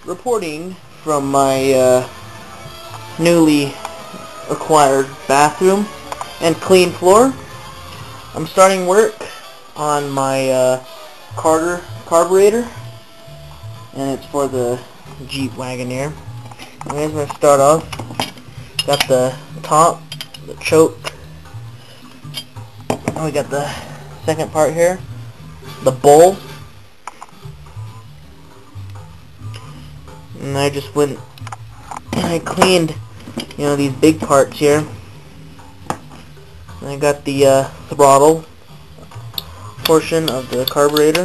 reporting from my newly acquired bathroom and clean floor. I'm starting work on my carburetor, and it's for the Jeep Wagoneer. I'm going to start off. Got the top, the choke, and we got the second part here, the bowl. And I just went and I cleaned, these big parts here. And I got the throttle portion of the carburetor.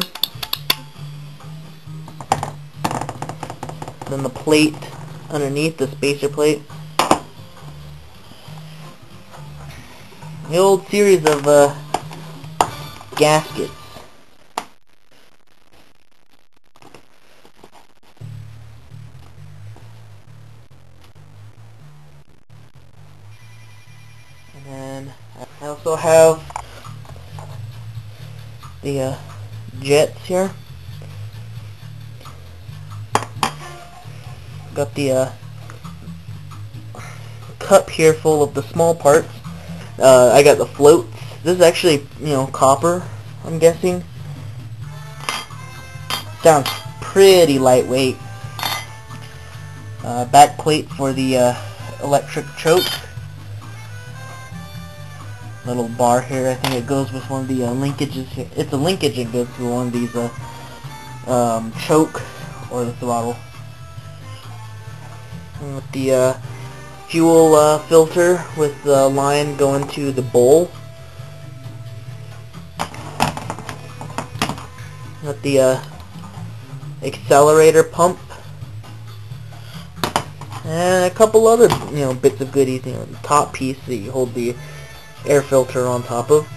Then the plate underneath, the spacer plate. The old series of gaskets. And then I also have the jets here. Got the cup here full of the small parts. I got the floats. This is actually, copper, I'm guessing. Sounds pretty lightweight. Back plate for the electric choke. Little bar here. I think it goes with one of the linkages here. It's a linkage that goes through one of these choke or the throttle. And with the fuel filter with the line going to the bowl. Got the accelerator pump. And a couple other, bits of goodies. The top piece that you hold the air filter on top of.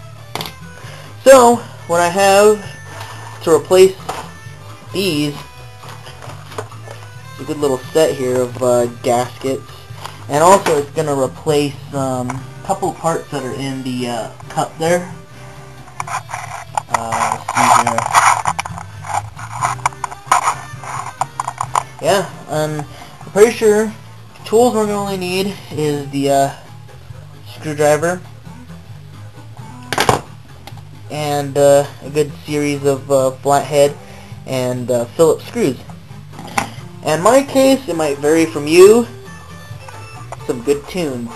So, what I have to replace these, a good little set here of gaskets. And also it's going to replace a couple parts that are in the cup there. Let's see here. Yeah, I'm pretty sure the tools we're going to only need is the screwdriver and a good series of flathead and Phillips screws. In my case, it might vary from you. Some good tunes.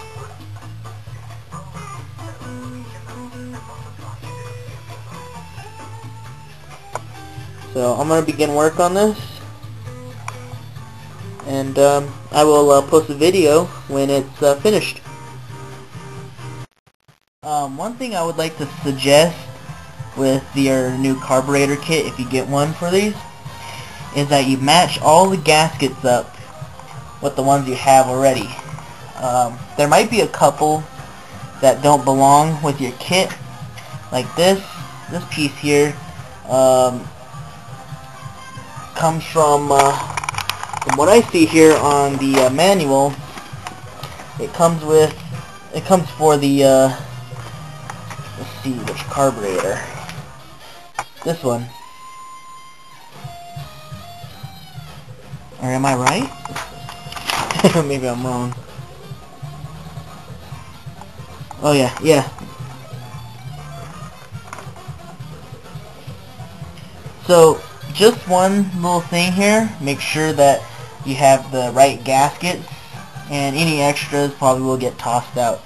So I'm going to begin work on this, and I will post a video when it's finished. One thing I would like to suggest with your new carburetor kit, if you get one for these, is that you match all the gaskets up with the ones you have already. There might be a couple that don't belong with your kit, like this piece here comes from what I see here on the manual. It comes for the let's see, which carburetor. This one. Or am I right? Maybe I'm wrong. Oh yeah. So, just one little thing here. Make sure that you have the right gaskets, and any extras probably will get tossed out.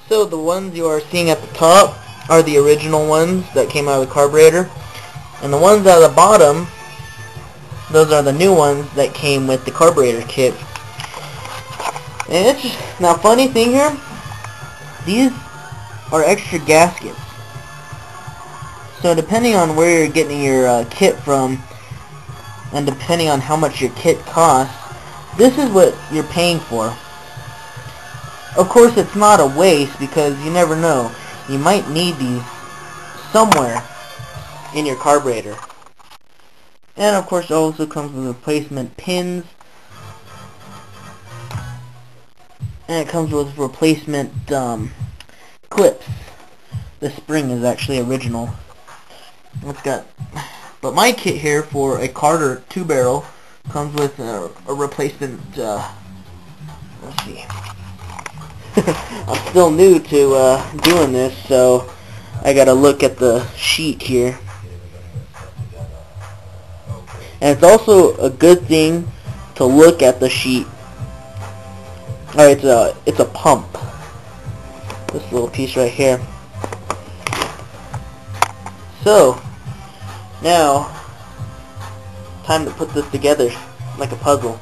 So the ones you are seeing at the top are the original ones that came out of the carburetor, and the ones at the bottom, those are the new ones that came with the carburetor kit. And it's just, now funny thing here, these are extra gaskets. So depending on where you're getting your kit from, and depending on how much your kit costs, this is what you're paying for. Of course, it's not a waste, because you never know. You might need these somewhere in your carburetor. And of course, it also comes with replacement pins. And it comes with replacement clips. The spring is actually original. It's got But my kit here for a Carter 2-barrel comes with a replacement, let's see. I'm still new to doing this, so I gotta look at the sheet here. And it's also a good thing to look at the sheet. Alright, it's a pump. This little piece right here. So, now, time to put this together like a puzzle.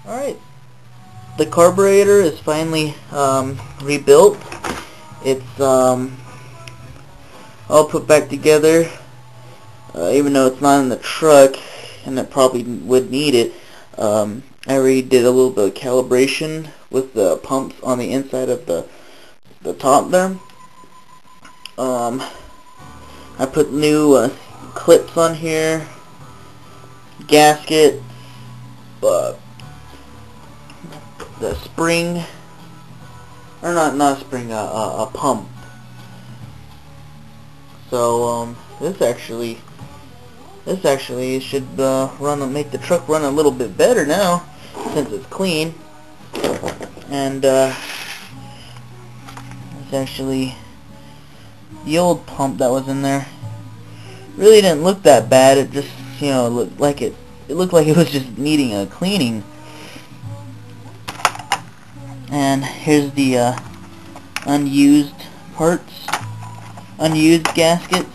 Alright, the carburetor is finally rebuilt. It's all put back together, even though it's not in the truck, and it probably would need it. I already did a little bit of calibration with the pumps on the inside of the top there. I put new clips on here, gasket, the spring, or not a spring, a pump. So this actually should make the truck run a little bit better now, since it's clean. And it's actually the old pump that was in there. Really didn't look that bad. It just, you know, looked like it was just needing a cleaning. And here's the unused parts, unused gaskets,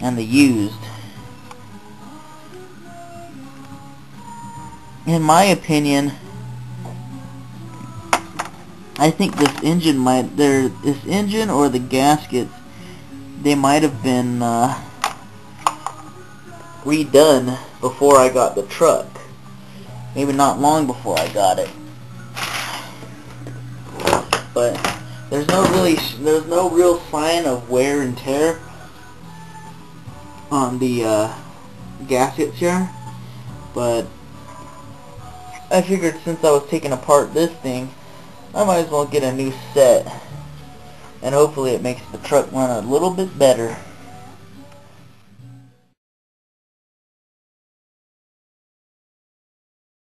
and the used. In my opinion, I think this engine or the gaskets, they might have been redone before I got the truck. Maybe not long before I got it. But there's no real sign of wear and tear on the gaskets here. But I figured since I was taking apart this thing, I might as well get a new set, and hopefully it makes the truck run a little bit better.